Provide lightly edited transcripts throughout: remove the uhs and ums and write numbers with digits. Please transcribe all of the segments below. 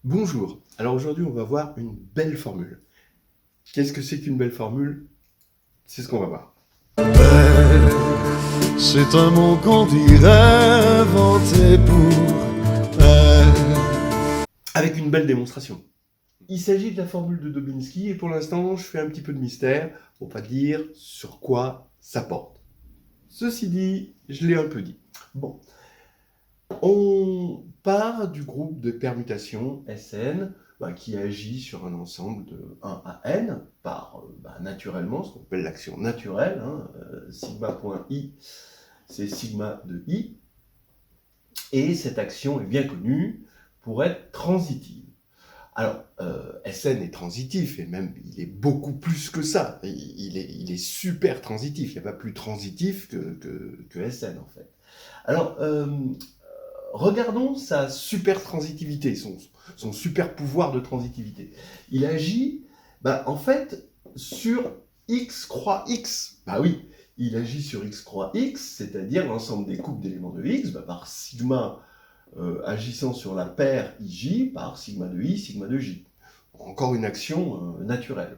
Bonjour, alors aujourd'hui on va voir une belle formule. Qu'est-ce que c'est qu'une belle formule? C'est ce qu'on va voir. C'est un mot qu'on dirait inventé pour elle. Avec une belle démonstration. Il s'agit de la formule de Dobzhansky et pour l'instant je fais un petit peu de mystère pour pas dire sur quoi ça porte. Ceci dit, je l'ai un peu dit. Bon, on part du groupe de permutation Sn qui agit sur un ensemble de 1 à n par naturellement, ce qu'on appelle l'action naturelle, sigma.i, c'est sigma de i, et cette action est bien connue pour être transitive. Alors, Sn est transitif, et même il est beaucoup plus que ça, il est super transitif, il n'y a pas plus transitif que Sn en fait. Alors, regardons sa super transitivité, son super pouvoir de transitivité. Il agit, en fait, sur x croix x. Bah oui, il agit sur x croix x, c'est-à-dire l'ensemble des couples d'éléments de x, par sigma agissant sur la paire ij par sigma de i, sigma de j. Encore une action naturelle.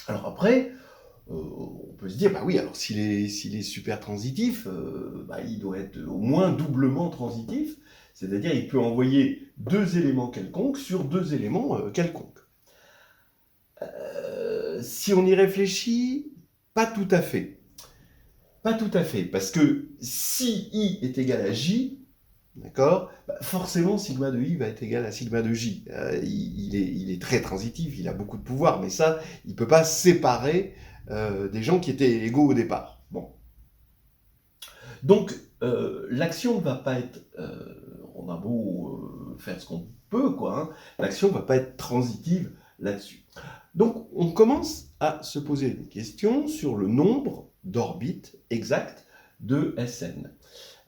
Alors après, on peut se dire, oui, alors s'il est super transitif, il doit être au moins doublement transitif, c'est-à-dire il peut envoyer deux éléments quelconques sur deux éléments quelconques. Si on y réfléchit, pas tout à fait. Pas tout à fait, parce que si I est égal à J, d'accord, forcément sigma de I va être égal à sigma de J. Il est très transitif, il a beaucoup de pouvoir, mais ça, il ne peut pas séparer des gens qui étaient égaux au départ. Bon. Donc, l'action ne va pas être... on a beau faire ce qu'on peut, l'action ne va pas être transitive là-dessus. Donc, on commence à se poser des questions sur le nombre d'orbites exactes de Sn.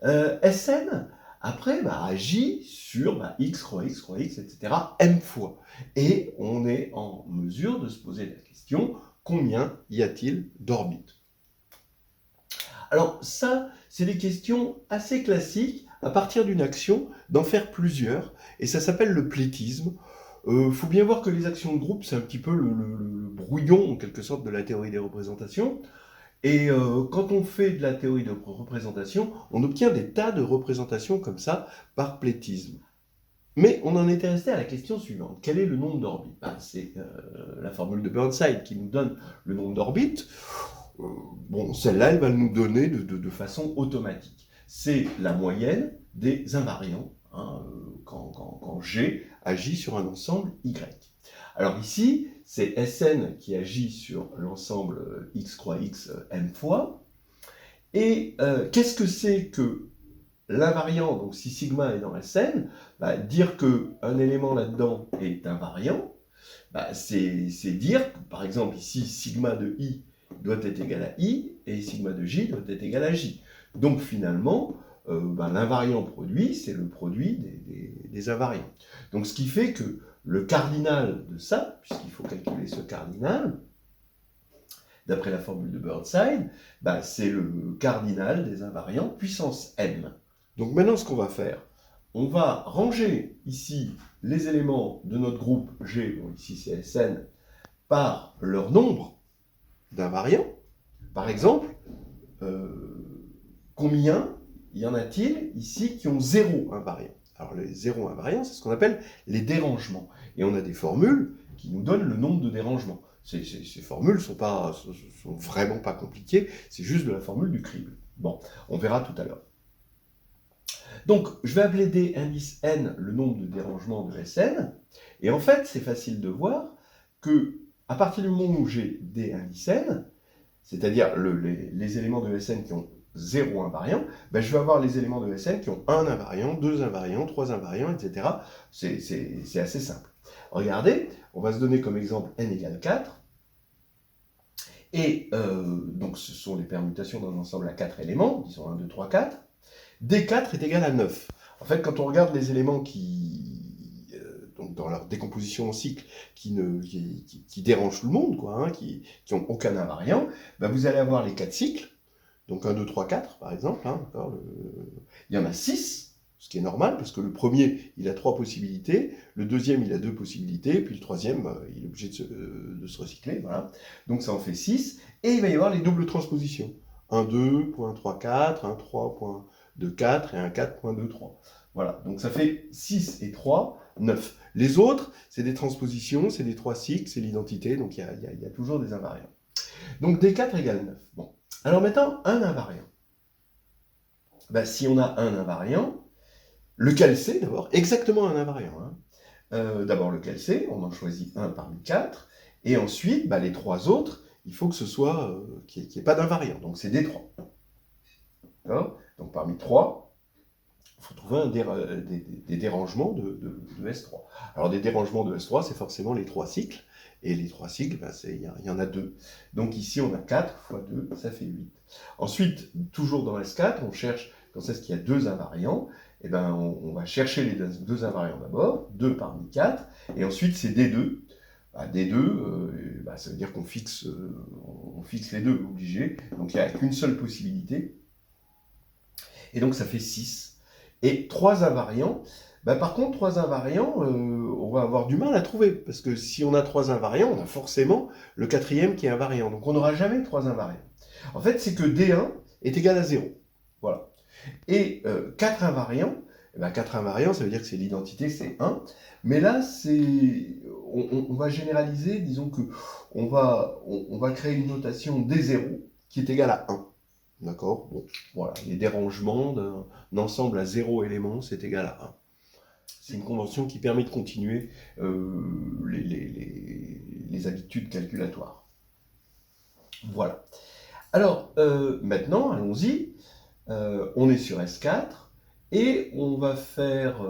Sn, après, agit sur x croix x croix x, etc., m fois. Et on est en mesure de se poser la question, combien y a-t-il d'orbites? Alors ça, c'est des questions assez classiques, à partir d'une action, d'en faire plusieurs, et ça s'appelle le plétisme. Faut bien voir que les actions de groupe, c'est un petit peu le brouillon, en quelque sorte, de la théorie des représentations. Et quand on fait de la théorie de représentation, on obtient des tas de représentations comme ça, par plétisme. Mais on en était resté à la question suivante. Quel est le nombre d'orbites? C'est la formule de Burnside qui nous donne le nombre d'orbites. Celle-là, elle va nous donner de façon automatique. C'est la moyenne des invariants quand G agit sur un ensemble Y. Alors ici, c'est Sn qui agit sur l'ensemble x croix x m fois. Et qu'est-ce que c'est que l'invariant? Donc si sigma est dans Sn, dire qu'un élément là-dedans est invariant, c'est dire que, par exemple, ici, sigma de i doit être égal à i, et sigma de j doit être égal à j. Donc finalement, l'invariant produit, c'est le produit des invariants. Donc ce qui fait que le cardinal de ça, puisqu'il faut calculer ce cardinal, d'après la formule de Burnside, c'est le cardinal des invariants puissance m. Donc maintenant, ce qu'on va faire, on va ranger ici les éléments de notre groupe G, bon, ici c'est Sn, par leur nombre d'invariants. Par exemple, combien y en a-t-il ici qui ont 0 invariant? Alors les 0 invariants, c'est ce qu'on appelle les dérangements. Et on a des formules qui nous donnent le nombre de dérangements. Ces formules sont vraiment pas compliquées, c'est juste de la formule du crible. Bon, on verra tout à l'heure. Donc, je vais appeler D indice n le nombre de dérangements de Sn, et en fait, c'est facile de voir que à partir du moment où j'ai D indice n, c'est-à-dire les éléments de Sn qui ont 0 invariant, je vais avoir les éléments de Sn qui ont 1 invariant, 2 invariants, 3 invariants, etc. C'est assez simple. Regardez, on va se donner comme exemple n égale 4, et donc ce sont les permutations d'un ensemble à 4 éléments, disons 1, 2, 3, 4. D4 est égal à 9. En fait, quand on regarde les éléments donc dans leur décomposition en cycle, qui dérangent tout le monde, qui n'ont aucun invariant, vous allez avoir les 4 cycles, donc 1, 2, 3, 4 par exemple, il y en a 6, ce qui est normal, parce que le premier, il a 3 possibilités, le deuxième, il a 2 possibilités, puis le troisième, il est obligé de se recycler, voilà. Donc ça en fait 6, et il va y avoir les doubles transpositions. 1, 2.34, 1, 3.24 et un 4.23. Voilà, donc ça fait 6 et 3, 9. Les autres, c'est des transpositions, c'est des 3 cycles, c'est l'identité, donc il y a toujours des invariants. Donc D4 égale 9. Bon. Alors maintenant, un invariant. Ben, si on a un invariant, lequel c'est d'abord? Exactement un invariant. Hein. D'abord lequel c'est, on en choisit un parmi 4, et ensuite, ben, les 3 autres, il faut que ce soit qu'il n'y ait pas d'invariant, donc c'est D3. D'accord? Donc parmi 3, il faut trouver des dérangements de S3. Alors des dérangements de S3, c'est forcément les 3 cycles, et les 3 cycles, ben, il y en a 2. Donc ici, on a 4 fois 2, ça fait 8. Ensuite, toujours dans S4, on cherche, quand c'est qu'il y a 2 invariants, et ben, on va chercher les 2 invariants d'abord, 2 parmi 4, et ensuite c'est D2. Bah, D2, ça veut dire qu'on fixe, on fixe les deux, obligé. Donc il n'y a qu'une seule possibilité. Et donc ça fait 6. Et 3 invariants, bah, par contre, 3 invariants, on va avoir du mal à trouver. Parce que si on a 3 invariants, on a forcément le quatrième qui est invariant. Donc on n'aura jamais 3 invariants. En fait, c'est que D1 est égal à 0. Voilà. Et 4 invariants, eh ben 4 invariants, ça veut dire que c'est l'identité, c'est 1. Mais là, on va généraliser, disons que on va créer une notation D0 qui est égale à 1. D'accord? Bon, voilà, les dérangements d'un ensemble à 0 éléments, c'est égal à 1. C'est une convention qui permet de continuer les habitudes calculatoires. Voilà. Alors, maintenant, allons-y. On est sur S4 et on va faire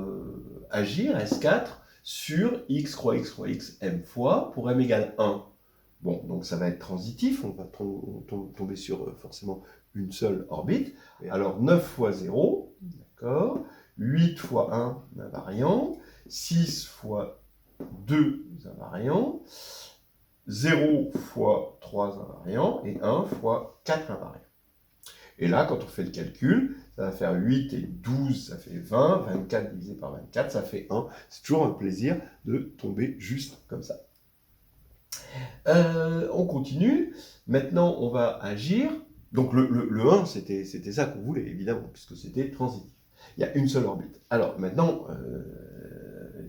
agir S4 sur x croix x croix x m fois pour m égale 1. Bon, donc ça va être transitif, on va tomber sur forcément une seule orbite. Alors 9 fois 0, d'accord, 8 fois 1 invariant, 6 fois 2 invariants, 0 fois 3 invariants et 1 fois 4 invariants. Et là, quand on fait le calcul, ça va faire 8 et 12, ça fait 20, 24 divisé par 24, ça fait 1. C'est toujours un plaisir de tomber juste comme ça. On continue. Maintenant, on va agir. Donc le 1, c'était ça qu'on voulait, évidemment, puisque c'était transitif. Il y a une seule orbite. Alors maintenant,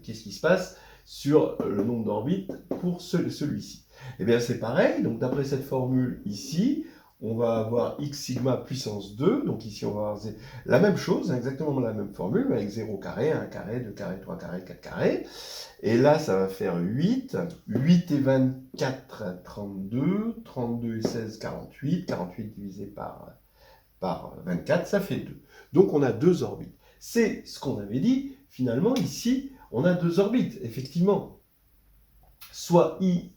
qu'est-ce qui se passe sur le nombre d'orbites pour celui-ci? Eh bien, c'est pareil. Donc d'après cette formule ici, on va avoir x sigma puissance 2, donc ici on va avoir la même chose, exactement la même formule, mais avec 0 carré, 1 carré, 2 carré, 3 carré, 4 carré. Et là, ça va faire 8, 8 et 24, 32, 32 et 16, 48, 48 divisé par 24, ça fait 2. Donc on a 2 orbites. C'est ce qu'on avait dit, finalement, ici, on a 2 orbites, effectivement. Soit I,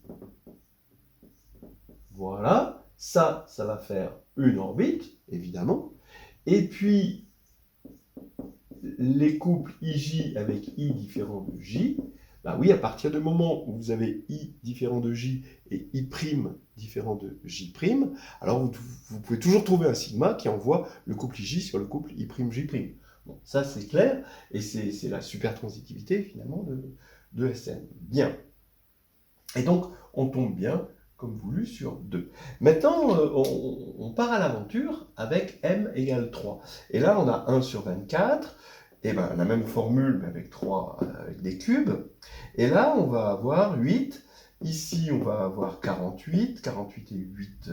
voilà, ça va faire une orbite, évidemment. Et puis, les couples IJ avec I différent de J, bah oui, à partir du moment où vous avez I différent de J et I' différent de J', alors vous pouvez toujours trouver un sigma qui envoie le couple IJ sur le couple I''J'. Bon, ça c'est clair, et c'est la supertransitivité finalement de SN. Bien. Et donc, on tombe bien comme voulu sur 2. Maintenant, on part à l'aventure avec m égale 3. Et là, on a 1 sur 24, et ben, la même formule, mais avec 3, avec des cubes. Et là, on va avoir 8. Ici, on va avoir 48. 48 et 8,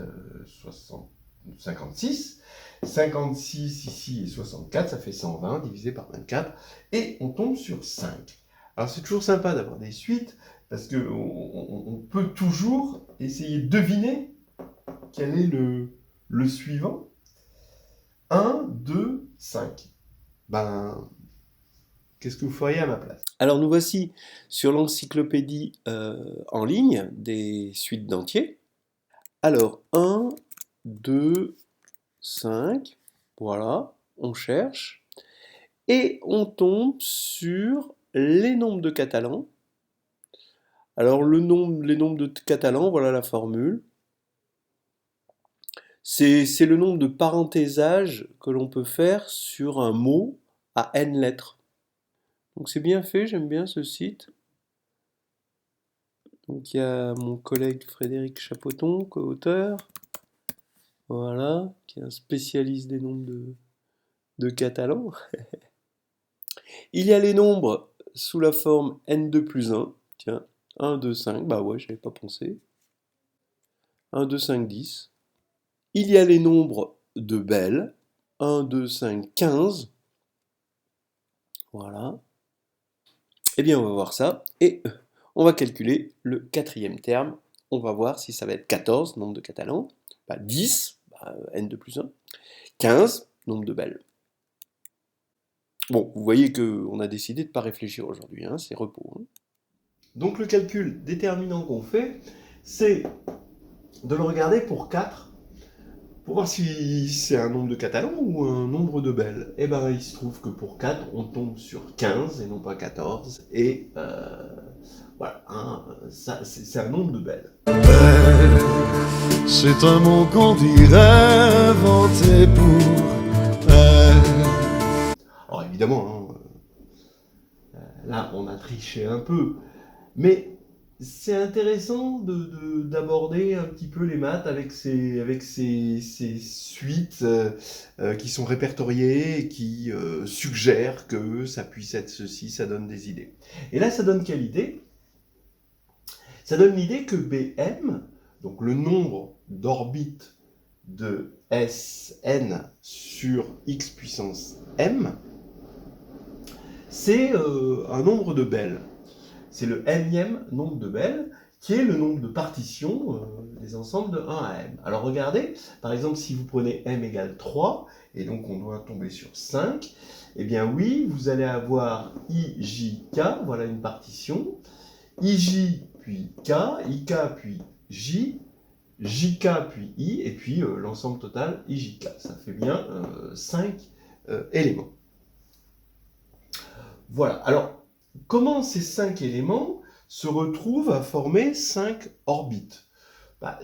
56. 56 ici et 64, ça fait 120 divisé par 24. Et on tombe sur 5. Alors, c'est toujours sympa d'avoir des suites, parce qu'on peut toujours essayer de deviner quel est le suivant. 1, 2, 5. Ben, qu'est-ce que vous feriez à ma place? Alors nous voici sur l'encyclopédie en ligne des suites d'entiers. Alors 1, 2, 5, voilà, on cherche. Et on tombe sur les nombres de Catalan. Alors les nombres de Catalan, voilà la formule. C'est le nombre de parentésages que l'on peut faire sur un mot à n lettres. Donc c'est bien fait, j'aime bien ce site. Donc il y a mon collègue Frédéric Chapoton, co-auteur, voilà, qui est un spécialiste des nombres de catalan. Il y a les nombres sous la forme n2 plus 1, tiens, 1, 2, 5, bah ouais, j'avais pas pensé. 1, 2, 5, 10. Il y a les nombres de Bell, 1, 2, 5, 15. Voilà. Eh bien, on va voir ça, et on va calculer le quatrième terme. On va voir si ça va être 14, nombre de catalans, 10, n2 plus 1, 15, nombre de Bell. Bon, vous voyez qu'on a décidé de ne pas réfléchir aujourd'hui, hein, c'est repos. Hein. Donc le calcul déterminant qu'on fait, c'est de le regarder pour 4, pour voir si c'est un nombre de catalans ou un nombre de Bell. Et ben il se trouve que pour 4, on tombe sur 15 et non pas 14, et voilà, hein, c'est un nombre de Bell. Belle, c'est un mot qu'on dirait inventé pour elle. Alors évidemment, hein, là on a triché un peu, mais c'est intéressant d'aborder un petit peu les maths avec ces suites qui sont répertoriées et qui suggèrent que ça puisse être ceci, ça donne des idées. Et là, ça donne quelle idée? Ça donne l'idée que Bm, donc le nombre d'orbites de Sn sur x puissance m, c'est un nombre de Bell. C'est le nème nombre de Bell, qui est le nombre de partitions des ensembles de 1 à m. Alors regardez, par exemple, si vous prenez m égale 3, et donc on doit tomber sur 5, eh bien oui, vous allez avoir ijk, voilà une partition, ij puis k, ik puis j, jk puis i, et puis l'ensemble total ijk. Ça fait bien 5 éléments. Voilà, alors comment ces 5 éléments se retrouvent à former 5 orbites?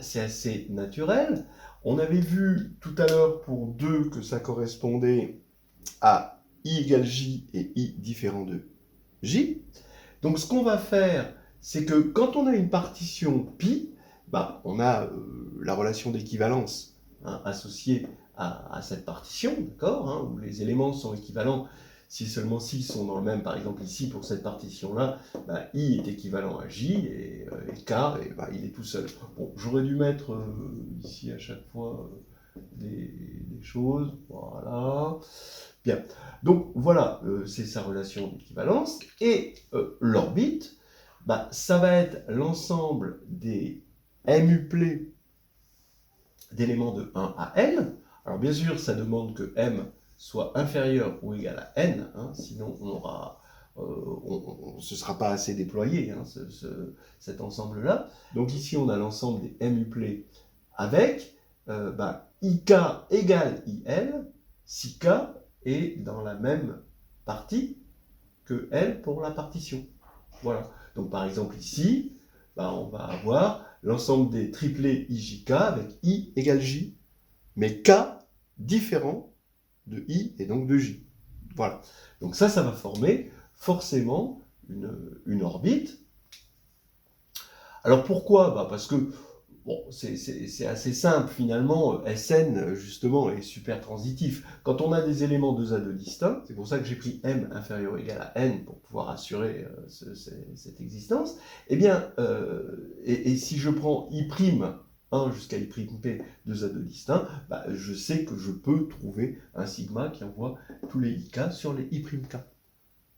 C'est assez naturel. On avait vu tout à l'heure pour 2 que ça correspondait à i égale j et i différent de j. Donc ce qu'on va faire, c'est que quand on a une partition pi, on a la relation d'équivalence associée à cette partition, d'accord, où les éléments sont équivalents si seulement s'ils sont dans le même. Par exemple ici pour cette partition-là, i est équivalent à j et k, il est tout seul. Bon, j'aurais dû mettre ici à chaque fois des choses, voilà. Bien, donc voilà, c'est sa relation d'équivalence. Et l'orbite, ça va être l'ensemble des muplets d'éléments de 1 à n. Alors bien sûr, ça demande que m soit inférieur ou égal à n, sinon on aura, ce ne sera pas assez déployé, cet ensemble-là. Donc ici, on a l'ensemble des muplets avec ik égale il, si k est dans la même partie que L pour la partition. Voilà. Donc par exemple ici, on va avoir l'ensemble des triplets IJK avec I égale J, mais K différent de I et donc de J. Voilà. Donc ça va former forcément une orbite. Alors pourquoi? Parce que c'est assez simple finalement. Sn justement est super transitif. Quand on a des éléments 2A2 distincts, c'est pour ça que j'ai pris m inférieur ou égal à n pour pouvoir assurer cette existence. Eh bien, et si je prends i'1 jusqu'à i'p 2A2 distincts, je sais que je peux trouver un sigma qui envoie tous les ik sur les i'k.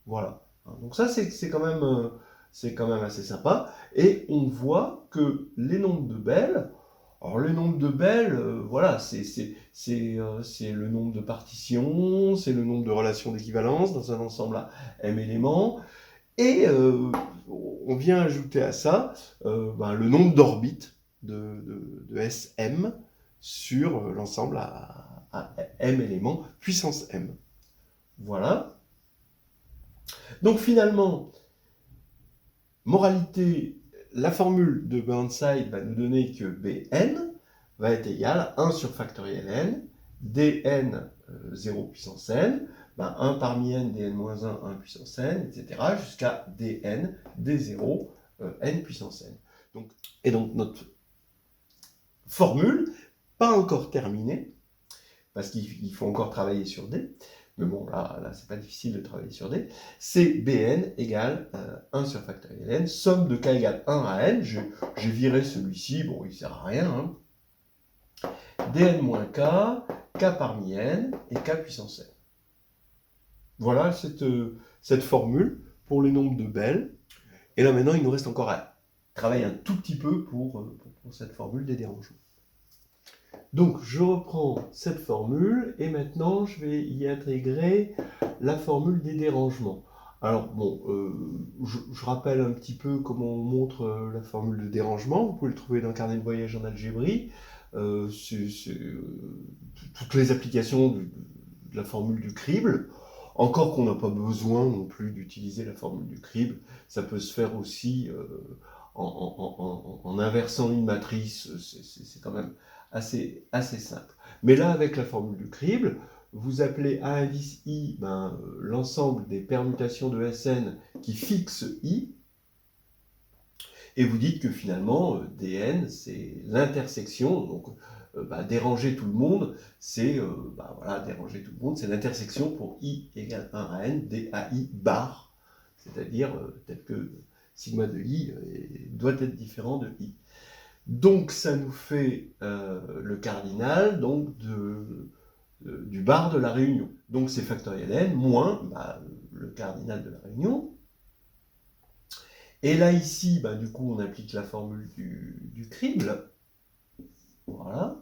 Voilà. Donc ça c'est quand même assez sympa. Et on voit que les nombres de Bell, alors les nombres de Bell, voilà, c'est le nombre de partitions, c'est le nombre de relations d'équivalence dans un ensemble à m éléments, et on vient ajouter à ça le nombre d'orbites de Sm sur l'ensemble à m éléments, puissance m. Voilà. Donc finalement, moralité, la formule de Burnside va nous donner que Bn va être égal à 1 sur factoriel n, dn 0 puissance n, ben, 1 parmi n dn-1, 1 puissance n, etc., jusqu'à dn, d0, n puissance n. Et donc notre formule, pas encore terminée, parce qu'il faut encore travailler sur D, mais bon, là c'est pas difficile de travailler sur D, c'est Bn égale 1 sur factoriel n, somme de k égale 1 à n, j'ai viré celui-ci, bon, il sert à rien, hein. Dn moins k, k parmi n, et k puissance n. Voilà cette formule pour les nombres de Bell. Et là maintenant, il nous reste encore à travailler un tout petit peu pour cette formule des dérangements. Donc, je reprends cette formule et maintenant, je vais y intégrer la formule des dérangements. Alors, bon, je rappelle un petit peu comment on montre la formule de dérangement. Vous pouvez le trouver dans le carnet de voyage en algébrie. C'est toutes les applications de la formule du crible. Encore qu'on n'a pas besoin non plus d'utiliser la formule du crible. Ça peut se faire aussi en inversant une matrice. C'est quand même assez simple. Mais là, avec la formule du crible, vous appelez A indice I l'ensemble des permutations de Sn qui fixent I, et vous dites que finalement, Dn, c'est l'intersection, donc déranger tout le monde, c'est déranger tout le monde, c'est l'intersection pour I égale 1 à n, DAI bar, c'est-à-dire tel que sigma de I doit être différent de I. Donc ça nous fait le cardinal donc du bar de la réunion. Donc c'est factoriel n moins le cardinal de la réunion. Et là ici, du coup on applique la formule du crible. Voilà.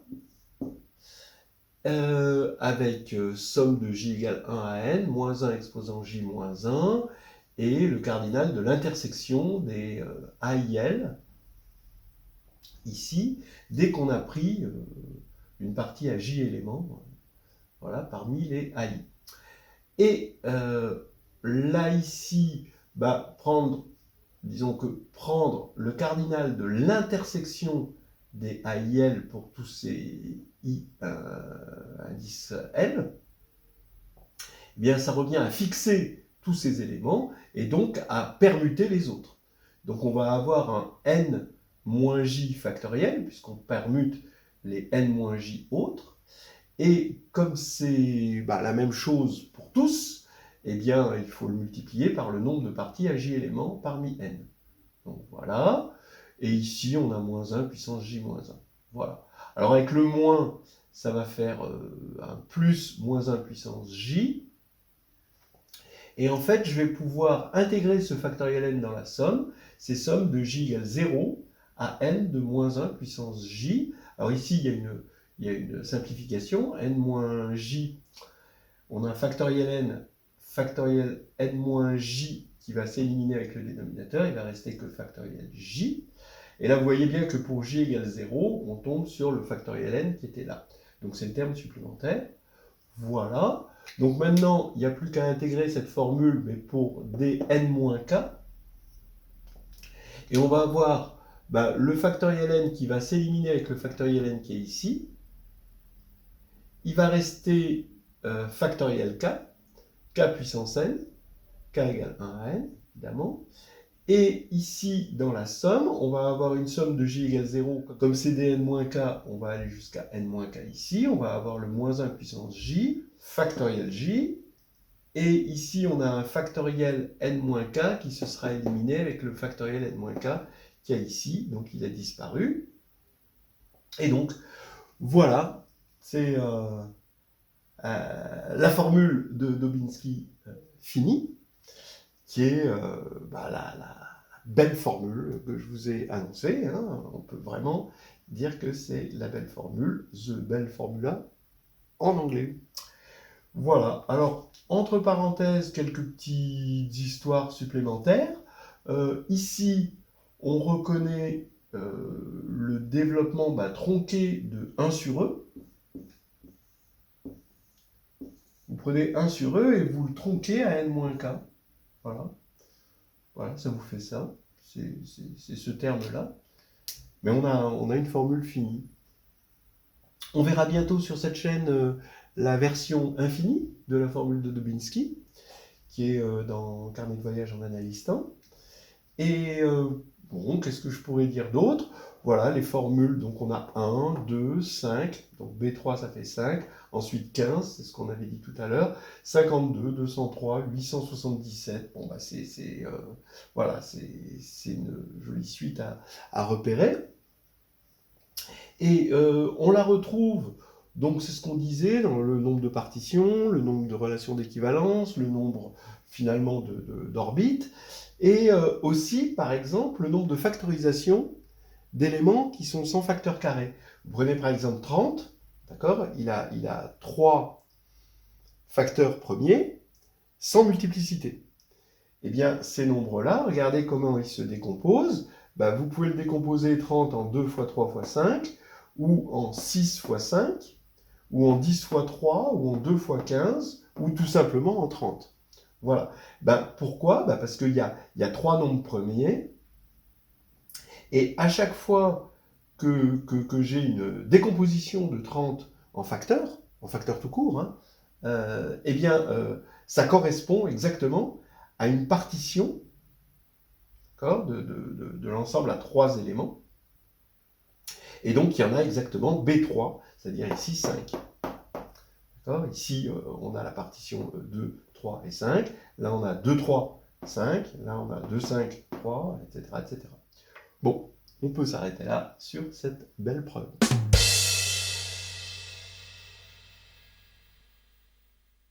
Avec somme de j égale 1 à n, moins 1 exposant j moins 1, et le cardinal de l'intersection des AIL, ici, dès qu'on a pris une partie à j éléments, voilà, parmi les AI. Et là, ici, disons que prendre le cardinal de l'intersection des AIL pour tous ces I indices L, eh bien ça revient à fixer tous ces éléments et donc à permuter les autres. Donc on va avoir un n moins j factoriel, puisqu'on permute les n moins j autres, et comme c'est la même chose pour tous, eh bien il faut le multiplier par le nombre de parties à j éléments parmi n. Donc voilà. Et ici, on a moins 1 puissance j moins 1. Voilà. Alors avec le moins, ça va faire un plus moins 1 puissance j. Et en fait, je vais pouvoir intégrer ce factoriel n dans la somme. C'est somme de j égale 0 à n de moins 1 puissance j. Alors ici, il y a une simplification. N moins j, on a un factoriel n moins j qui va s'éliminer avec le dénominateur. Il va rester que factoriel j. Et là, vous voyez bien que pour j égale 0, on tombe sur le factoriel n qui était là. Donc c'est le terme supplémentaire. Voilà. Donc maintenant, il n'y a plus qu'à intégrer cette formule, mais pour dn-k. Et on va avoir le factoriel n qui va s'éliminer avec le factoriel n qui est ici. Il va rester factoriel k, k puissance n, k égale 1 à n, évidemment. Et ici, dans la somme, on va avoir une somme de j égale 0. Comme c'est dn-k, on va aller jusqu'à n-k ici. On va avoir le moins 1 puissance j, factoriel j. Et ici, on a un factoriel n-k qui se sera éliminé avec le factoriel n-k qu'il y a ici. Donc, il a disparu. Et donc, voilà, c'est la formule de Dobinski finie, qui est la belle formule que je vous ai annoncée. Hein. On peut vraiment dire que c'est la belle formule, the belle formula, en anglais. Voilà. Alors, entre parenthèses, quelques petites histoires supplémentaires. Ici, on reconnaît le développement tronqué de 1 sur E. Vous prenez 1 sur E et vous le tronquez à n-k. Voilà. Voilà, ça vous fait ça. C'est ce terme-là. Mais on a une formule finie. On verra bientôt sur cette chaîne la version infinie de la formule de Dubinsky, qui est dans Carnet de voyage en analyse temps. Et bon, qu'est-ce que je pourrais dire d'autre? Voilà, les formules, donc on a 1, 2, 5, donc B3 ça fait 5, ensuite 15, c'est ce qu'on avait dit tout à l'heure, 52, 203, 877, bon bah voilà, c'est une jolie suite à repérer. Et on la retrouve, donc c'est ce qu'on disait, dans le nombre de partitions, le nombre de relations d'équivalence, le nombre finalement d'orbites, et aussi, par exemple, le nombre de factorisations d'éléments qui sont sans facteur carré. Vous prenez par exemple 30, d'accord, il a 3 facteurs premiers sans multiplicité. Eh bien, ces nombres-là, regardez comment ils se décomposent. Ben, vous pouvez le décomposer 30 en 2 fois 3 fois 5, ou en 6 fois 5, ou en 10 fois 3, ou en 2 fois 15, ou tout simplement en 30. Voilà. Ben, pourquoi? Ben, parce qu'il y a 3 nombres premiers, et à chaque fois que j'ai une décomposition de 30 en facteurs tout court, hein, eh bien, ça correspond exactement à une partition de l'ensemble à 3 éléments. Et donc, il y en a exactement B3, c'est-à-dire ici 5. Ici, on a la partition 2, 3 et 5. Là, on a 2, 3, 5. Là, on a 2, 5, 3, etc., etc. Bon, on peut s'arrêter là sur cette belle preuve.